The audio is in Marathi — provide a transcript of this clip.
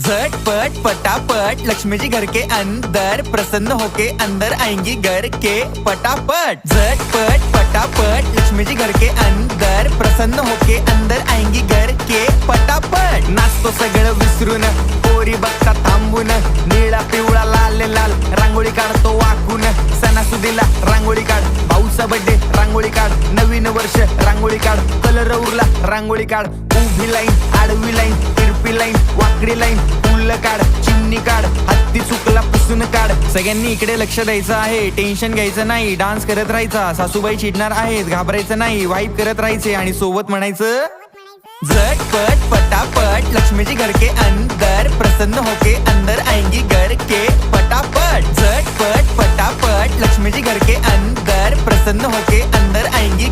झटपट फटाफट लक्ष्मी जी घर के अंदर प्रसन्न होके अंदर आएंगी घर के फटाफट। झटपट फटाफट लक्ष्मी जी घर के अंदर प्रसन्न होके अंदर आएंगी घर के फटाफट। नाचतो सगळं विसरून पोरी बघता थांबून, निळा पिवळा लाल लाल रांगोळी काढतो वाकून। सणासुदीला रांगोळी काढ, भाऊचा बर्थडे रांगोळी काढ, नवीन वर्ष रांगोळी काढ, कलर उरला रांगोळी काढ। उभी लाईन, आडवी लाईन, तिरपी लाईन, वाकडी लाईन, फुल काढ, चिमणी काढ, हत्ती चुकला पुसून काढ। सगळ्यांनी इकडे लक्ष द्यायचं आहे, टेन्शन घ्यायचं नाही, डान्स करत राहायचा। सासूबाई चिडणार आहेत, घाबरायचं नाही, वाईप करत राहायचे आणि सोबत म्हणायचं झटपट फटाफट लक्ष्मी जी घर के अंदर प्रसन्न होके अंदर आएंगी घर के फटाफट। झटपट फटाफट लक्ष्मी जी घर के अंदर प्रसन्न होके अंदर आएंगी